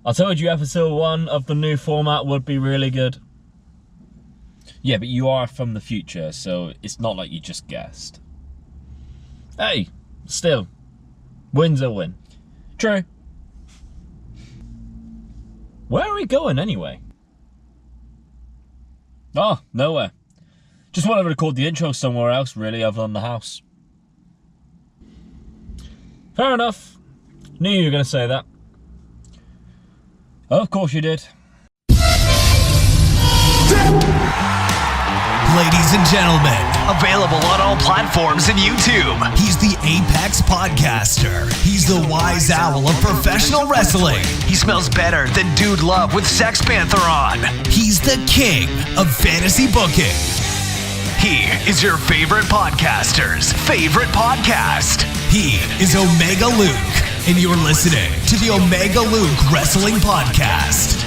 I told you episode 1 of the new format would be really good. Yeah, but you are from the future, so it's not like you just guessed. Hey, still, win's a win. True. Where are we going anyway? Oh, nowhere. Just wanted to record the intro somewhere else, really, other than the house. Fair enough. Knew you were going to say that. Oh, of course you did. Ladies and gentlemen, Available on all platforms and YouTube. he's the Apex Podcaster. He's the wise owl of professional wrestling. He smells better than Dude Love with Sex Panther on. He's the king of fantasy booking. He is your favorite podcaster's favorite podcast. He is Omega Luke, and you're listening to the Omega Luke Wrestling Podcast.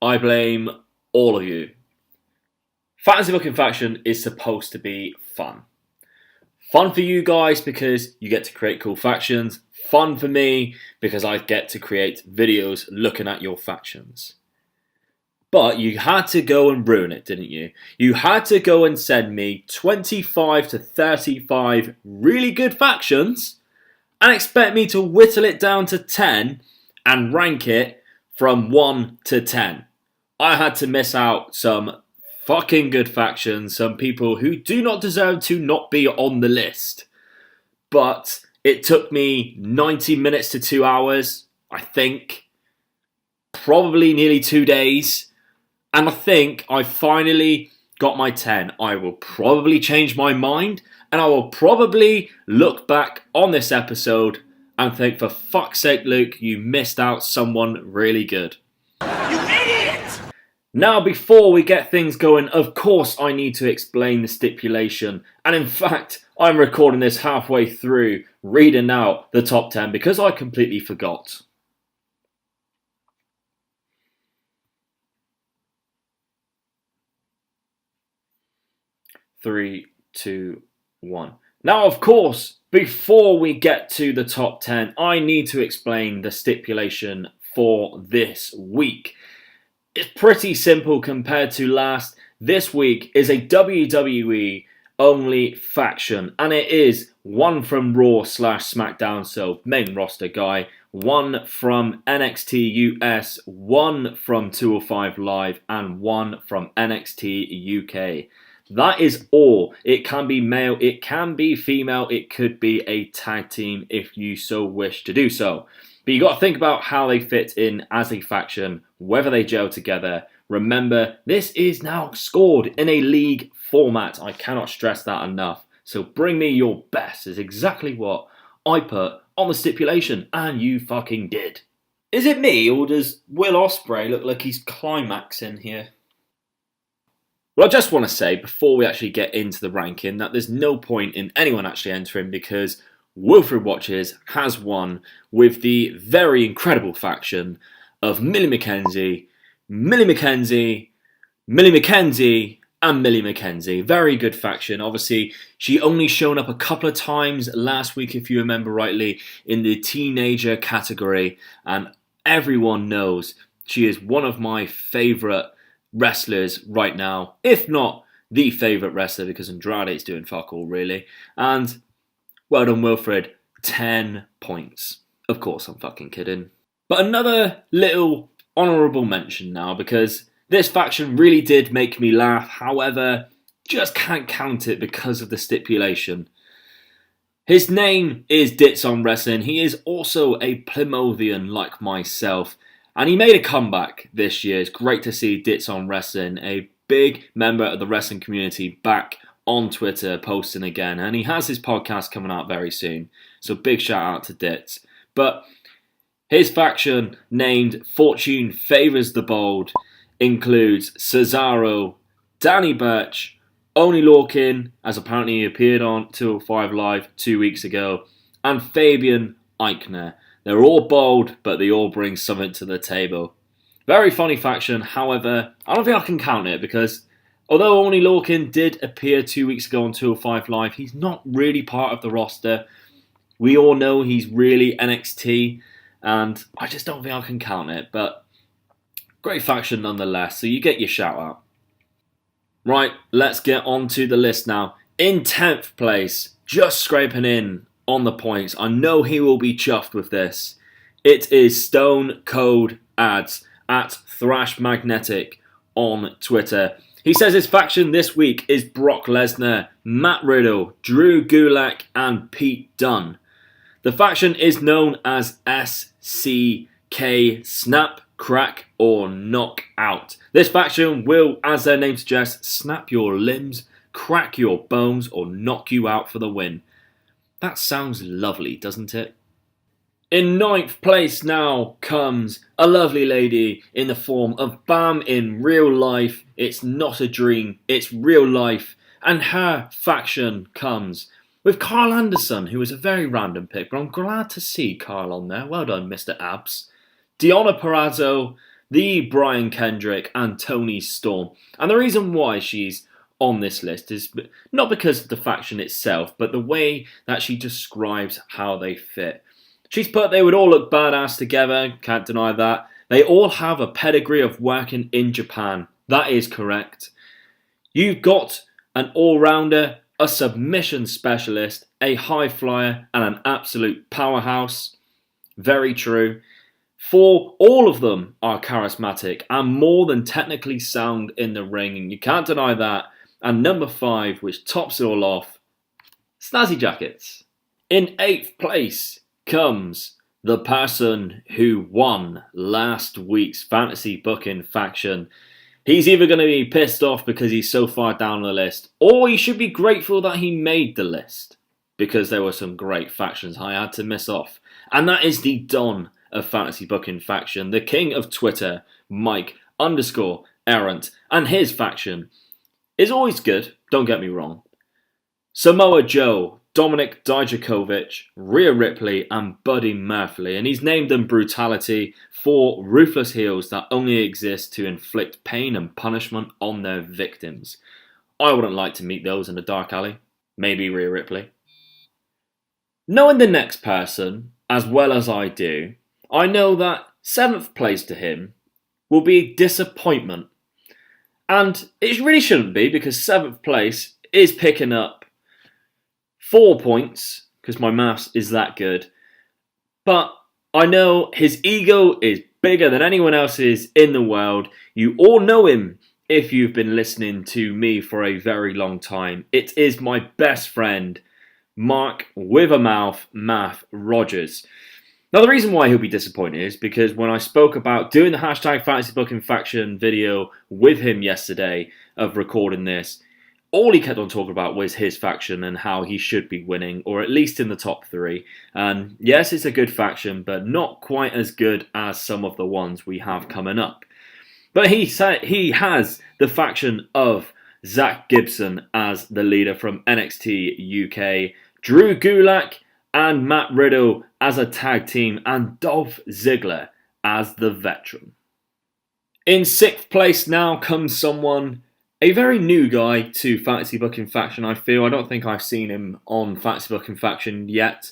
I blame all of you. Fantasy Booking Faction is supposed to be fun. Fun for you guys because you get to create cool factions. Fun for me because I get to create videos looking at your factions. But you had to go and ruin it, didn't you? You had to go and send me 25 to 35 really good factions and expect me to whittle it down to 10 and rank it from 1 to 10. I had to miss out some fucking good factions, some people who do not deserve to not be on the list. But it took me 90 minutes to 2 hours, I think. Probably nearly 2 days. And I think I finally got my 10. I will probably change my mind, and I will probably look back on this episode and think, for fuck's sake, Luke, you missed out someone really good. You idiot! Now, before we get things going, of course I need to explain the stipulation. And in fact, I'm recording this halfway through, reading out the top 10 because I completely forgot. Three, two, one. Now, of course, before we get to the top 10, I need to explain the stipulation for this week. It's pretty simple compared to last. This week is a WWE only faction, and it is one from Raw/SmackDown, so main roster guy, one from NXT US, one from 205 Live, and one from NXT UK. That is all. It can be male, it can be female, it could be a tag team if you so wish to do so. But you got to think about how they fit in as a faction, whether they gel together. Remember, this is now scored in a league format. I cannot stress that enough. So bring me your best is exactly what I put on the stipulation, and you fucking did. Is it me, or does Will Ospreay look like he's climaxing here? Well, I just want to say, before we actually get into the ranking, that there's no point in anyone actually entering because Wilfred Watches has won with the very incredible faction of Millie McKenzie, Millie McKenzie, Millie McKenzie, and Millie McKenzie. Very good faction. Obviously, she only shown up a couple of times last week, if you remember rightly, in the teenager category, and everyone knows she is one of my favourite wrestlers right now, if not the favourite wrestler, because Andrade is doing fuck all really. And well done, Wilfred. 10 points. Of course, I'm fucking kidding. But another little honourable mention now, because this faction really did make me laugh. However, just can't count it because of the stipulation. His name is Dits on Wrestling. He is also a Plymouthian like myself. And he made a comeback this year. It's great to see Dits on Wrestling, a big member of the wrestling community, back on Twitter posting again. And he has his podcast coming out very soon. So big shout out to Dits. But his faction, named Fortune Favours the Bold, includes Cesaro, Danny Burch, Oney Lorcan, as apparently he appeared on 205 Live 2 weeks ago, and Fabian Eichner. They're all bold, but they all bring something to the table. Very funny faction, however, I don't think I can count it because Although Only Lorcan did appear 2 weeks ago on 205 Live, he's not really part of the roster. We all know he's really NXT, and I just don't think I can count it, but great faction nonetheless, so you get your shout out. Right, let's get on to the list now. In 10th place, just scraping in on the points, I know he will be chuffed with this. It is Stone Cold Ads at Thrash Magnetic on Twitter. He says his faction this week is Brock Lesnar, Matt Riddle, Drew Gulak, and Pete Dunne. The faction is known as SCK, Snap, Crack, or Knock Out. This faction will, as their name suggests, snap your limbs, crack your bones, or knock you out for the win. That sounds lovely, doesn't it? In 9th place now comes a lovely lady in the form of Bam in real life. It's not a dream, it's real life. And her faction comes with Carl Anderson, who was a very random pick, but I'm glad to see Carl on there. Well done, Mr. Abs. Deonna Purrazzo, the Brian Kendrick, and Toni Storm. And the reason why she's on this list is not because of the faction itself, but the way that she describes how they fit. She's put they would all look badass together, can't deny that. They all have a pedigree of working in Japan. That is correct. You've got an all-rounder, a submission specialist, a high flyer, and an absolute powerhouse. Very true. All of them are charismatic and more than technically sound in the ring, and you can't deny that. And number 5, which tops it all off, Snazzy Jackets. In 8th place comes the person who won last week's fantasy booking faction. He's either going to be pissed off because he's so far down the list, or he should be grateful that he made the list, because there were some great factions I had to miss off. And that is the Don of fantasy booking faction, the king of Twitter, Mike_Errant, and his faction is always good, don't get me wrong. Samoa Joe, Dominic Dijakovic, Rhea Ripley, and Buddy Murphy, and he's named them Brutality, 4 ruthless heels that only exist to inflict pain and punishment on their victims. I wouldn't like to meet those in a dark alley. Maybe Rhea Ripley. Knowing the next person, as well as I do, I know that 7th place to him will be a disappointment. And it really shouldn't be, because 7th place is picking up 4 points, because my maths is that good. But I know his ego is bigger than anyone else's in the world. You all know him if you've been listening to me for a very long time. It is my best friend, Mark with a mouth, Math Rogers. Now, the reason why he'll be disappointed is because when I spoke about doing the hashtag Fantasy Booking Faction video with him yesterday of recording this, all he kept on talking about was his faction and how he should be winning, or at least in the top 3. And yes, it's a good faction, but not quite as good as some of the ones we have coming up. But he said he has the faction of Zach Gibson as the leader from NXT UK, Drew Gulak and Matt Riddle as a tag team, and Dolph Ziggler as the veteran. In 6th place now comes someone, a very new guy to Fantasy Booking Faction, I feel. I don't think I've seen him on Fantasy Booking Faction yet.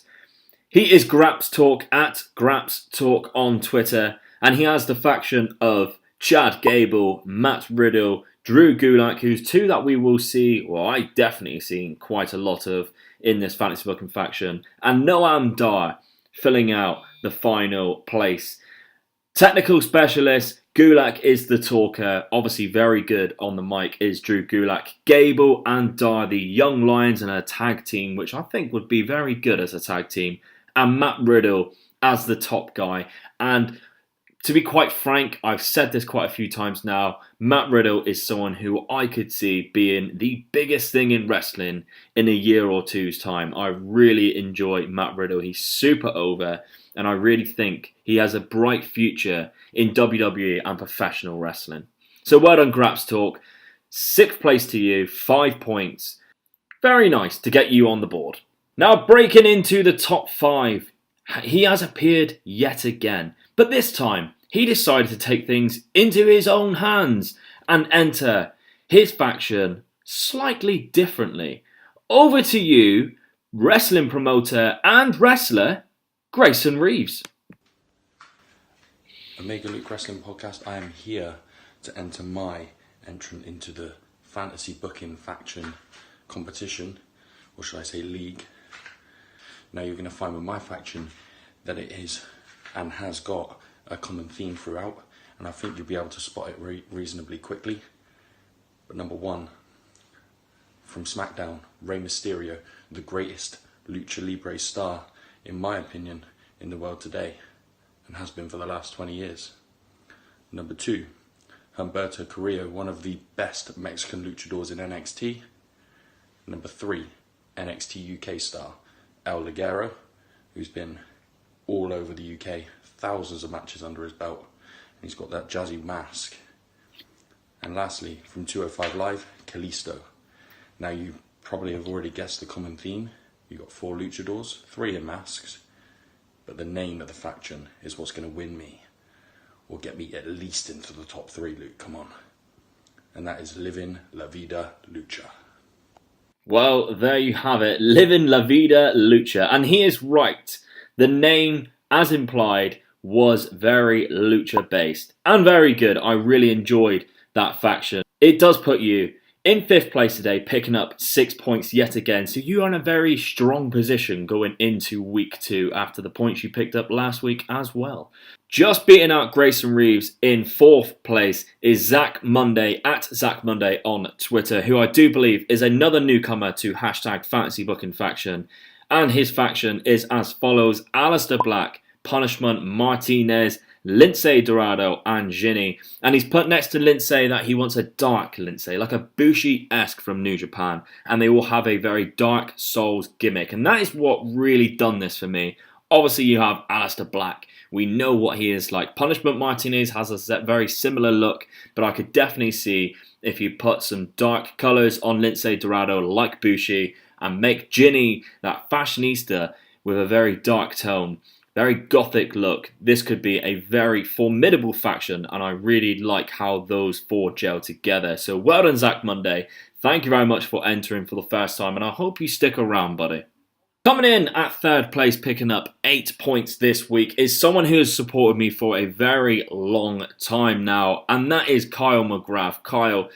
He is Graps Talk at Graps Talk on Twitter, and he has the faction of Chad Gable, Matt Riddle, Drew Gulak, who's 2 that we will see, well, I definitely seen quite a lot of in this Fantasy Booking Faction, and Noam Dar filling out the final place. Technical specialist, Gulak is the talker, obviously very good on the mic is Drew Gulak. Gable and Dar, the young lions in a tag team, which I think would be very good as a tag team, and Matt Riddle as the top guy. And to be quite frank, I've said this quite a few times now, Matt Riddle is someone who I could see being the biggest thing in wrestling in a year or two's time. I really enjoy Matt Riddle. He's super over, and I really think he has a bright future in WWE and professional wrestling. So well done, Graps Talk. 6th place to you, 5 points. Very nice to get you on the board. Now breaking into the top 5, he has appeared yet again. But this time, he decided to take things into his own hands and enter his faction slightly differently. Over to you, wrestling promoter and wrestler, Grayson Reeves. Omega Luke Wrestling Podcast, I am here to enter my entrant into the fantasy booking faction competition, or should I say league. Now you're going to find with my faction that it is and has got a common theme throughout, and I think you'll be able to spot it reasonably quickly. But number one, from SmackDown, Rey Mysterio, the greatest Lucha Libre star, in my opinion, in the world today, and has been for the last 20 years. Number two, Humberto Carrillo, one of the best Mexican luchadors in NXT. Number three, NXT UK star, El Ligero, who's been all over the UK, thousands of matches under his belt, and he's got that jazzy mask. And lastly, from 205 Live, Kalisto. Now you probably have already guessed the common theme. You've got 4 luchadors, 3 in masks, but the name of the faction is what's going to win me, or get me at least into the top 3, Luke, come on. And that is Livin' La Vida Lucha. Well, there you have it, Livin' La Vida Lucha. And he is right. The name, as implied, was very lucha based and very good. I really enjoyed that faction. It does put you in 5th place today, picking up 6 points yet again. So you are in a very strong position going into week 2 after the points you picked up last week as well. Just beating out Grayson Reeves in 4th place is Zach Monday, at Zach Monday on Twitter, who I do believe is another newcomer to hashtag Fantasy Booking Faction. And his faction is as follows: Alistair Black, Punishment Martinez, Lindsay Dorado, and Ginny. And he's put next to Lindsay that he wants a dark Lindsay, like a Bushi-esque from New Japan. And they will have a very dark Souls gimmick. And that is what really done this for me. Obviously, you have Alistair Black. We know what he is like. Punishment Martinez has a very similar look, but I could definitely see if you put some dark colours on Lindsay Dorado like Bushi and make Ginny that fashionista with a very dark tone, very gothic look. This could be a very formidable faction, and I really like how those 4 gel together. So well done, Zach Monday. Thank you very much for entering for the first time, and I hope you stick around, buddy. Coming in at 3rd place, picking up 8 points this week, is someone who has supported me for a very long time now, and that is Kyle McGrath. Kyle,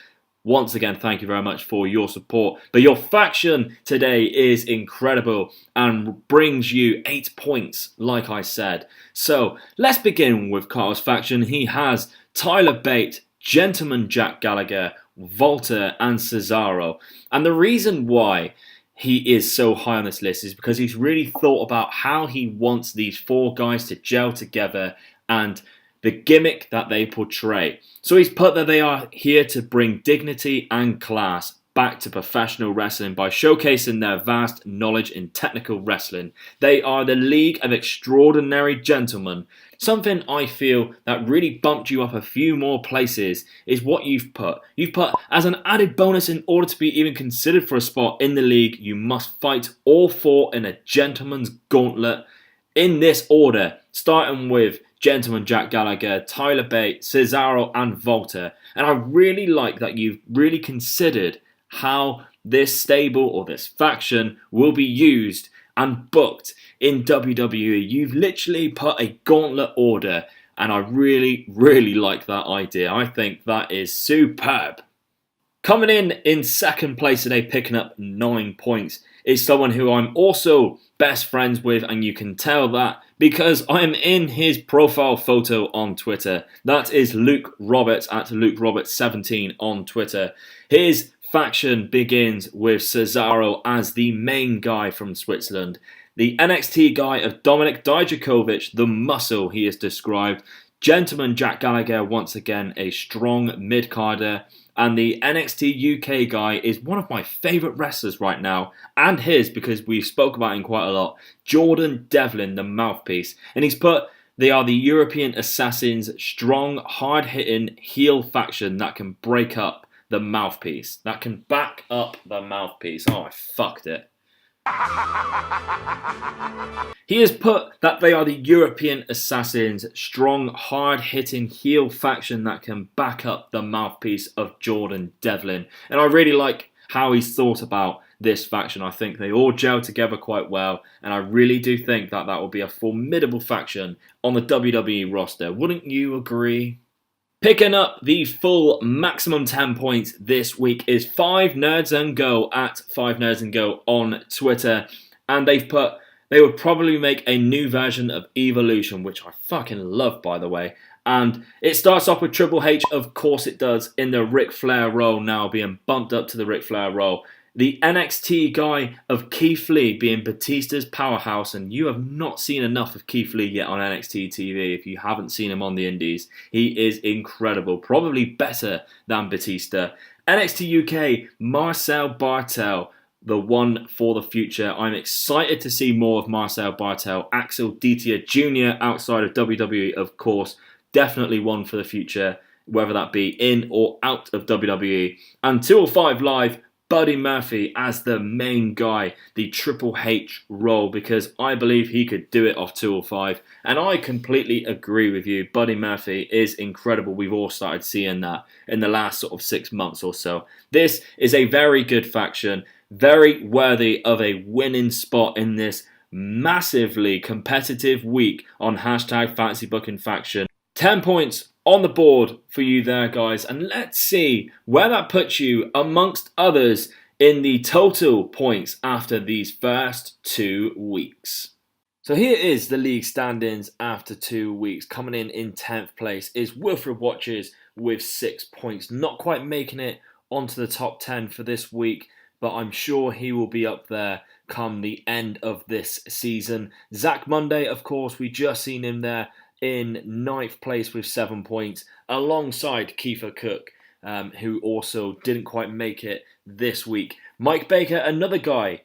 once again, thank you very much for your support. But your faction today is incredible and brings you 8 points, like I said. So let's begin with Kyle's faction. He has Tyler Bate, Gentleman Jack Gallagher, Volta, and Cesaro. And the reason why he is so high on this list is because he's really thought about how he wants these 4 guys to gel together and the gimmick that they portray. So he's put that they are here to bring dignity and class back to professional wrestling by showcasing their vast knowledge in technical wrestling. They are the League of Extraordinary Gentlemen. Something I feel that really bumped you up a few more places is what you've put. You've put, as an added bonus, in order to be even considered for a spot in the league, you must fight all 4 in a gentleman's gauntlet in this order, starting with Gentleman Jack Gallagher, Tyler Bate, Cesaro, and Volta. And I really like that you've really considered how this stable or this faction will be used and booked in WWE. You've literally put a gauntlet order, and I really, really like that idea. I think that is superb. Coming in 2nd place today, picking up 9 points, is someone who I'm also best friends with, and you can tell that because I'm in his profile photo on Twitter. That is Luke Roberts, at Luke Roberts 17 on Twitter. His faction begins with Cesaro as the main guy from Switzerland. The NXT guy of Dominik Dijakovic, the muscle he is described. Gentleman Jack Gallagher, once again a strong mid-carder. And the NXT UK guy is one of my favourite wrestlers right now, and his, because we spoke about him quite a lot, Jordan Devlin, the mouthpiece. And he's put, they are the European Assassins, strong, hard-hitting heel faction that can break up the mouthpiece, that can back up the mouthpiece. Oh, I fucked it. He has put that they are the European Assassins, strong, hard-hitting heel faction that can back up the mouthpiece of Jordan Devlin. And I really like how he's thought about this faction. I think they all gel together quite well, and I really do think that that will be a formidable faction on the WWE roster. Wouldn't you agree? Picking up the full maximum 10 points this week is 5 Nerds and Go at 5 Nerds and Go on Twitter, and they've put they would probably make a new version of Evolution, which I fucking love, by the way. And it starts off with Triple H, of course it does, in the Ric Flair role now, being bumped up to the Ric Flair role. The NXT guy of Keith Lee being Batista's powerhouse, and you have not seen enough of Keith Lee yet on NXT TV if you haven't seen him on the indies. He is incredible, probably better than Batista. NXT UK, Marcel Bartel, the one for the future. I'm excited to see more of Marcel Bartel. Axel Dieter Jr. outside of WWE, of course. Definitely one for the future, whether that be in or out of WWE. And 205 Live, Buddy Murphy as the main guy, the Triple H role, because I believe he could do it off 205. And I completely agree with you. Buddy Murphy is incredible. We've all started seeing that in the last sort of 6 months or so. This is a very good faction. Very worthy of a winning spot in this massively competitive week on hashtag Fantasy Booking Faction. 10 points on the board for you there, guys. And let's see where that puts you amongst others in the total points after these first 2 weeks. So here is the league standings after 2 weeks. Coming in 10th place is Wilfred Watches with 6 points. Not quite making it onto the top 10 for this week, but I'm sure he will be up there come the end of this season. Zach Monday, of course, we just seen him there in 9th place with 7 points, alongside Kiefer Cook, who also didn't quite make it this week. Mike Baker, another guy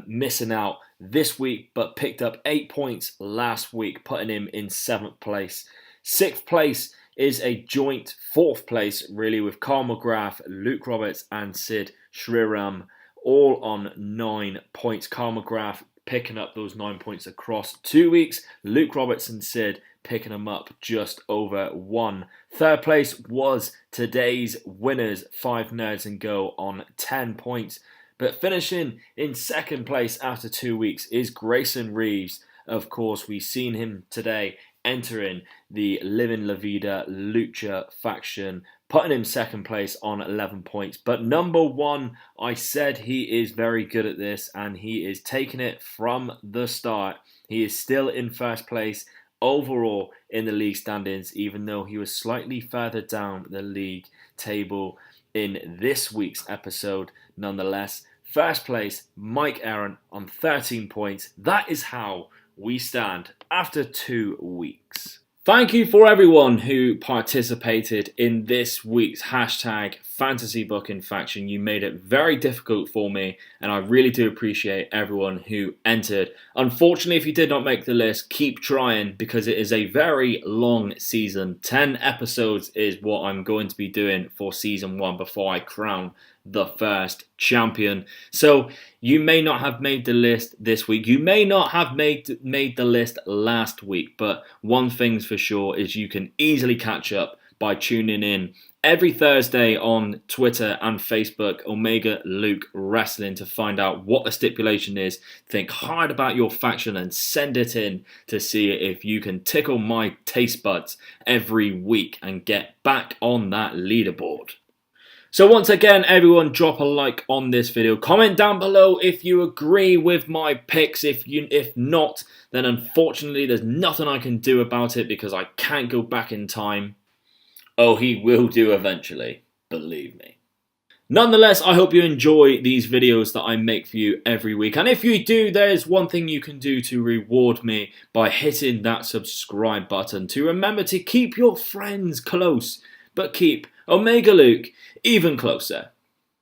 missing out this week, but picked up 8 points last week, putting him in 7th place. 6th place is a joint 4th place, really, with Carl McGrath, Luke Roberts, and Sid Shriram, all on 9 points. Carl McGrath picking up those 9 points across 2 weeks. Luke Roberts and Sid picking them up just over 1. 3rd place was today's winners, 5 Nerds and Go, on 10 points. But finishing in 2nd place after 2 weeks is Grayson Reeves. Of course, we've seen him today entering the Living La Vida Lucha faction, putting him 2nd place on 11 points. But number 1, I said he is very good at this, and he is taking it from the start. He is still in 1st place overall in the league standings, even though he was slightly further down the league table in this week's episode. Nonetheless, 1st place, Mike Aaron on 13 points. That is how we stand after 2 weeks. Thank you for everyone who participated in this week's hashtag Fantasy Booking Faction. You made it very difficult for me, and I really do appreciate everyone who entered. Unfortunately, if you did not make the list, keep trying, because it is a very long season. 10 episodes is what I'm going to be doing for season 1 before I crown the first champion. So you may not have made the list this week. You may not have made the list last week, but one thing's for sure is you can easily catch up by tuning in every Thursday on Twitter and Facebook, Omega Luke Wrestling, to find out what the stipulation is. Think hard about your faction and send it in to see if you can tickle my taste buds every week and get back on that leaderboard. So once again, everyone, drop a like on this video. Comment down below if you agree with my picks. If not, then unfortunately there's nothing I can do about it because I can't go back in time. Oh, he will do eventually, believe me. Nonetheless, I hope you enjoy these videos that I make for you every week. And if you do, there's one thing you can do to reward me by hitting that subscribe button. To remember to keep your friends close, but keep Omega Luke even closer.